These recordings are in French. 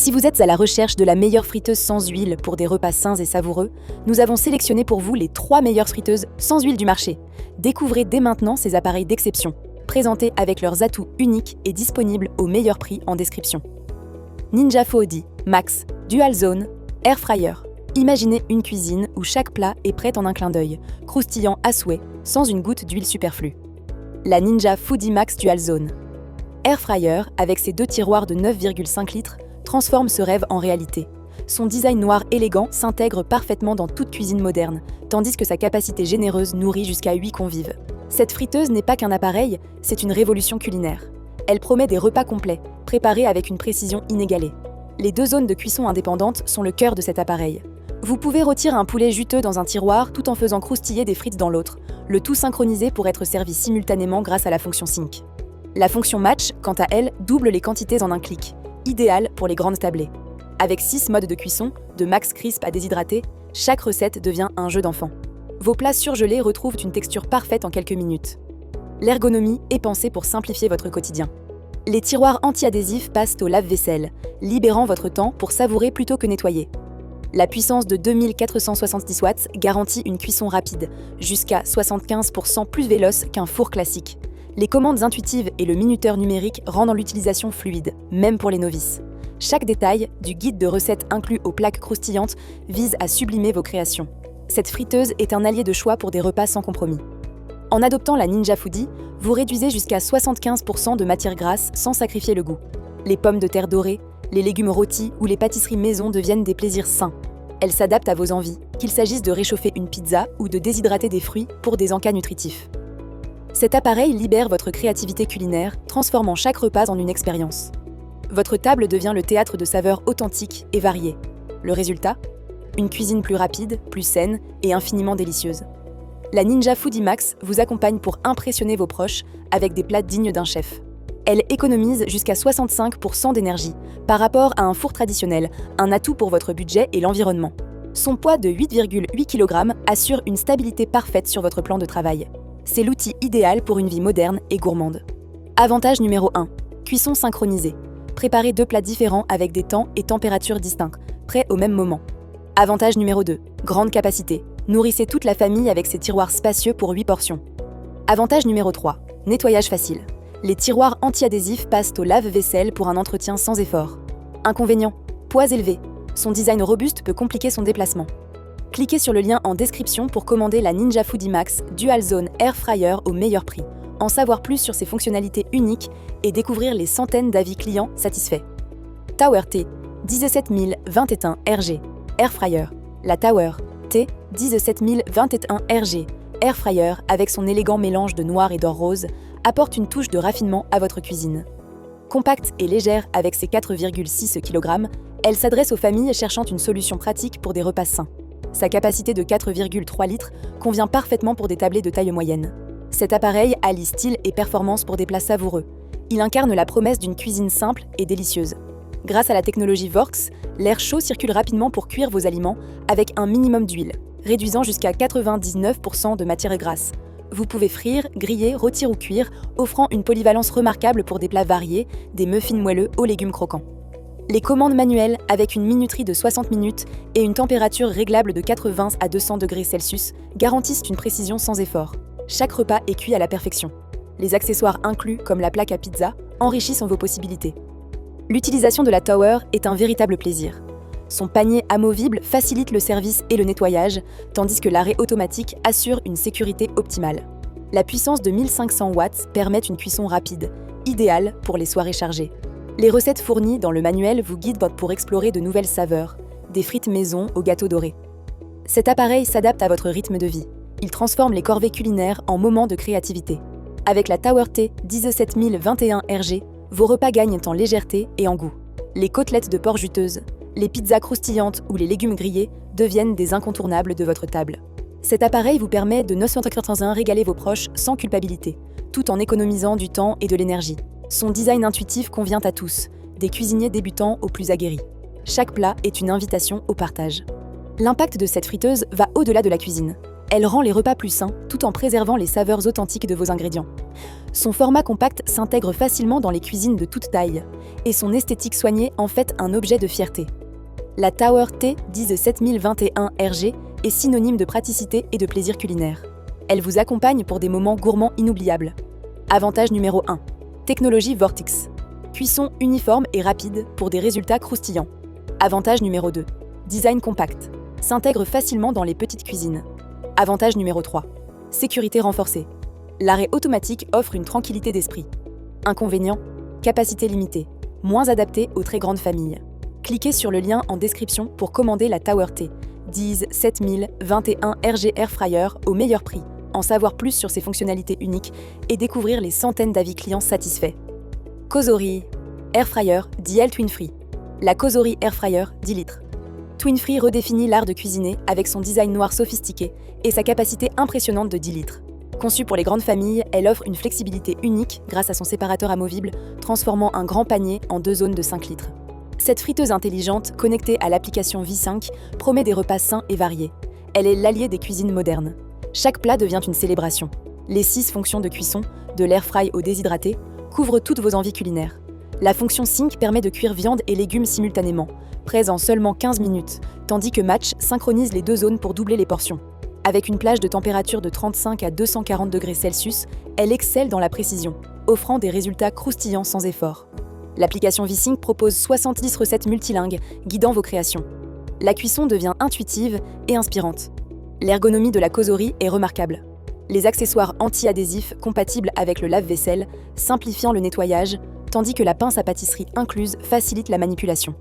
Si vous êtes à la recherche de la meilleure friteuse sans huile pour des repas sains et savoureux, nous avons sélectionné pour vous les 3 meilleures friteuses sans huile du marché. Découvrez dès maintenant ces appareils d'exception, présentés avec leurs atouts uniques et disponibles au meilleur prix en description. Ninja Foodi Max Dual Zone Air Fryer. Imaginez une cuisine où chaque plat est prêt en un clin d'œil, croustillant à souhait, sans une goutte d'huile superflue. La Ninja Foodi Max Dual Zone Air Fryer, avec ses 2 tiroirs de 9,5 litres, transforme ce rêve en réalité. Son design noir élégant s'intègre parfaitement dans toute cuisine moderne, tandis que sa capacité généreuse nourrit jusqu'à 8 convives. Cette friteuse n'est pas qu'un appareil, c'est une révolution culinaire. Elle promet des repas complets, préparés avec une précision inégalée. Les 2 zones de cuisson indépendantes sont le cœur de cet appareil. Vous pouvez rôtir un poulet juteux dans un tiroir tout en faisant croustiller des frites dans l'autre, le tout synchronisé pour être servi simultanément grâce à la fonction Sync. La fonction Match, quant à elle, double les quantités en un clic, idéal pour les grandes tablées. Avec 6 modes de cuisson, de max crisp à déshydraté, chaque recette devient un jeu d'enfant. Vos plats surgelés retrouvent une texture parfaite en quelques minutes. L'ergonomie est pensée pour simplifier votre quotidien. Les tiroirs anti-adhésifs passent au lave-vaisselle, libérant votre temps pour savourer plutôt que nettoyer. La puissance de 2470 watts garantit une cuisson rapide, jusqu'à 75% plus véloce qu'un four classique. Les commandes intuitives et le minuteur numérique rendent l'utilisation fluide, même pour les novices. Chaque détail, du guide de recettes inclus aux plaques croustillantes, vise à sublimer vos créations. Cette friteuse est un allié de choix pour des repas sans compromis. En adoptant la Ninja Foodi, vous réduisez jusqu'à 75% de matière grasse sans sacrifier le goût. Les pommes de terre dorées, les légumes rôtis ou les pâtisseries maison deviennent des plaisirs sains. Elles s'adaptent à vos envies, qu'il s'agisse de réchauffer une pizza ou de déshydrater des fruits pour des encas nutritifs. Cet appareil libère votre créativité culinaire, transformant chaque repas en une expérience. Votre table devient le théâtre de saveurs authentiques et variées. Le résultat ? Une cuisine plus rapide, plus saine et infiniment délicieuse. La Ninja Foodi Max vous accompagne pour impressionner vos proches avec des plats dignes d'un chef. Elle économise jusqu'à 65% d'énergie par rapport à un four traditionnel, un atout pour votre budget et l'environnement. Son poids de 8,8 kg assure une stabilité parfaite sur votre plan de travail. C'est l'outil idéal pour une vie moderne et gourmande. Avantage numéro 1. Cuisson synchronisée. Préparez 2 plats différents avec des temps et températures distincts, prêts au même moment. Avantage numéro 2. Grande capacité. Nourrissez toute la famille avec ses tiroirs spacieux pour 8 portions. Avantage numéro 3. Nettoyage facile. Les tiroirs anti-adhésifs passent au lave-vaisselle pour un entretien sans effort. Inconvénient. Poids élevé. Son design robuste peut compliquer son déplacement. Cliquez sur le lien en description pour commander la Ninja Foodi Max Dual Zone Air Fryer au meilleur prix, en savoir plus sur ses fonctionnalités uniques et découvrir les centaines d'avis clients satisfaits. Tower T 17021 RG Air Fryer. La Tower T 17021 RG Air Fryer, avec son élégant mélange de noir et d'or rose, apporte une touche de raffinement à votre cuisine. Compacte et légère avec ses 4,6 kg, elle s'adresse aux familles cherchant une solution pratique pour des repas sains. Sa capacité de 4,3 litres convient parfaitement pour des tablées de taille moyenne. Cet appareil allie style et performance pour des plats savoureux. Il incarne la promesse d'une cuisine simple et délicieuse. Grâce à la technologie Vorx, l'air chaud circule rapidement pour cuire vos aliments avec un minimum d'huile, réduisant jusqu'à 99% de matière grasse. Vous pouvez frire, griller, rôtir ou cuire, offrant une polyvalence remarquable pour des plats variés, des muffins moelleux aux légumes croquants. Les commandes manuelles, avec une minuterie de 60 minutes et une température réglable de 80 à 200 degrés Celsius, garantissent une précision sans effort. Chaque repas est cuit à la perfection. Les accessoires inclus, comme la plaque à pizza, enrichissent vos possibilités. L'utilisation de la Tower est un véritable plaisir. Son panier amovible facilite le service et le nettoyage, tandis que l'arrêt automatique assure une sécurité optimale. La puissance de 1500 watts permet une cuisson rapide, idéale pour les soirées chargées. Les recettes fournies dans le manuel vous guident pour explorer de nouvelles saveurs, des frites maison aux gâteaux dorés. Cet appareil s'adapte à votre rythme de vie. Il transforme les corvées culinaires en moments de créativité. Avec la Tower T 17021 RG, vos repas gagnent en légèreté et en goût. Les côtelettes de porc juteuses, les pizzas croustillantes ou les légumes grillés deviennent des incontournables de votre table. Cet appareil vous permet de 981 régaler vos proches sans culpabilité, tout en économisant du temps et de l'énergie. Son design intuitif convient à tous, des cuisiniers débutants aux plus aguerris. Chaque plat est une invitation au partage. L'impact de cette friteuse va au-delà de la cuisine. Elle rend les repas plus sains tout en préservant les saveurs authentiques de vos ingrédients. Son format compact s'intègre facilement dans les cuisines de toute taille et son esthétique soignée en fait un objet de fierté. La Tower T 17021 RG est synonyme de praticité et de plaisir culinaire. Elle vous accompagne pour des moments gourmands inoubliables. Avantage numéro 1. Technologie Vortex. Cuisson uniforme et rapide pour des résultats croustillants. Avantage numéro 2. Design compact. S'intègre facilement dans les petites cuisines. Avantage numéro 3. Sécurité renforcée. L'arrêt automatique offre une tranquillité d'esprit. Inconvénient, capacité limitée, moins adaptée aux très grandes familles. Cliquez sur le lien en description pour commander la Tower T 17021 RG Air Fryer au meilleur prix, en savoir plus sur ses fonctionnalités uniques et découvrir les centaines d'avis clients satisfaits. Cosori Air Fryer DL Twin Free. La Cosori Air Fryer 10 litres. Twin Free redéfinit l'art de cuisiner avec son design noir sophistiqué et sa capacité impressionnante de 10 litres. Conçue pour les grandes familles, elle offre une flexibilité unique grâce à son séparateur amovible, transformant un grand panier en 2 zones de 5 litres. Cette friteuse intelligente, connectée à l'application V5, promet des repas sains et variés. Elle est l'allié des cuisines modernes. Chaque plat devient une célébration. Les 6 fonctions de cuisson, de l'air fry au déshydraté, couvrent toutes vos envies culinaires. La fonction Sync permet de cuire viande et légumes simultanément, prêts en seulement 15 minutes, tandis que Match synchronise les 2 zones pour doubler les portions. Avec une plage de température de 35 à 240 degrés Celsius, elle excelle dans la précision, offrant des résultats croustillants sans effort. L'application V-Sync propose 70 recettes multilingues, guidant vos créations. La cuisson devient intuitive et inspirante. L'ergonomie de la Cosori est remarquable. Les accessoires anti-adhésifs compatibles avec le lave-vaisselle, simplifiant le nettoyage, tandis que la pince à pâtisserie incluse facilite la manipulation.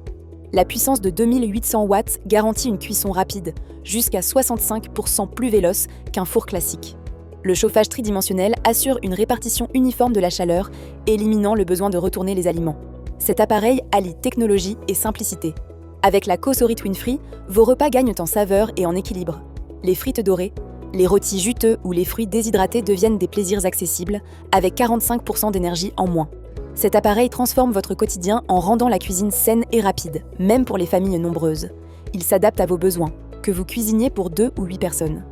La puissance de 2800 watts garantit une cuisson rapide, jusqu'à 65% plus véloce qu'un four classique. Le chauffage tridimensionnel assure une répartition uniforme de la chaleur, éliminant le besoin de retourner les aliments. Cet appareil allie technologie et simplicité. Avec la Cosori Twin Free, vos repas gagnent en saveur et en équilibre. Les frites dorées, les rôtis juteux ou les fruits déshydratés deviennent des plaisirs accessibles, avec 45% d'énergie en moins. Cet appareil transforme votre quotidien en rendant la cuisine saine et rapide, même pour les familles nombreuses. Il s'adapte à vos besoins, que vous cuisiniez pour 2 ou 8 personnes.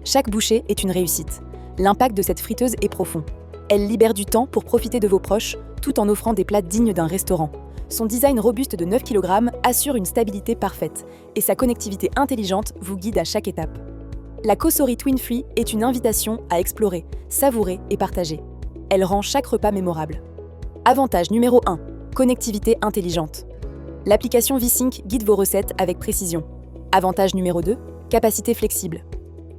Chaque bouchée est une réussite. L'impact de cette friteuse est profond. Elle libère du temps pour profiter de vos proches, tout en offrant des plats dignes d'un restaurant. Son design robuste de 9 kg assure une stabilité parfaite, et sa connectivité intelligente vous guide à chaque étape. La Cosori Twin Free est une invitation à explorer, savourer et partager. Elle rend chaque repas mémorable. Avantage numéro 1. Connectivité intelligente. L'application V-Sync guide vos recettes avec précision. Avantage numéro 2. Capacité flexible.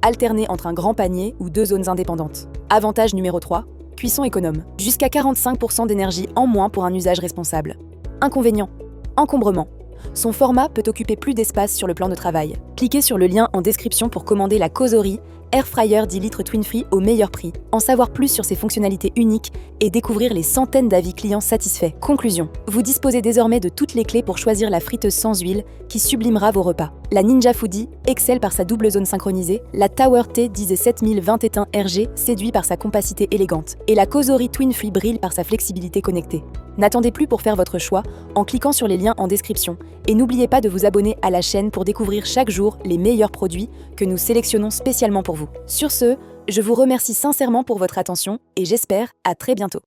Alternée entre un grand panier ou 2 zones indépendantes. Avantage numéro 3. Cuisson économe. Jusqu'à 45% d'énergie en moins pour un usage responsable. Inconvénient. Encombrement. Son format peut occuper plus d'espace sur le plan de travail. Cliquez sur le lien en description pour commander la Cosori Air Fryer 10 litres Twin Free au meilleur prix, en savoir plus sur ses fonctionnalités uniques et découvrir les centaines d'avis clients satisfaits. Conclusion. Vous disposez désormais de toutes les clés pour choisir la friteuse sans huile qui sublimera vos repas. La Ninja Foodi excelle par sa double zone synchronisée, la Tower T 17021 RG séduit par sa compacité élégante, et la Cosori Twin Free brille par sa flexibilité connectée. N'attendez plus pour faire votre choix en cliquant sur les liens en description. Et n'oubliez pas de vous abonner à la chaîne pour découvrir chaque jour les meilleurs produits que nous sélectionnons spécialement pour vous. Sur ce, je vous remercie sincèrement pour votre attention et j'espère à très bientôt.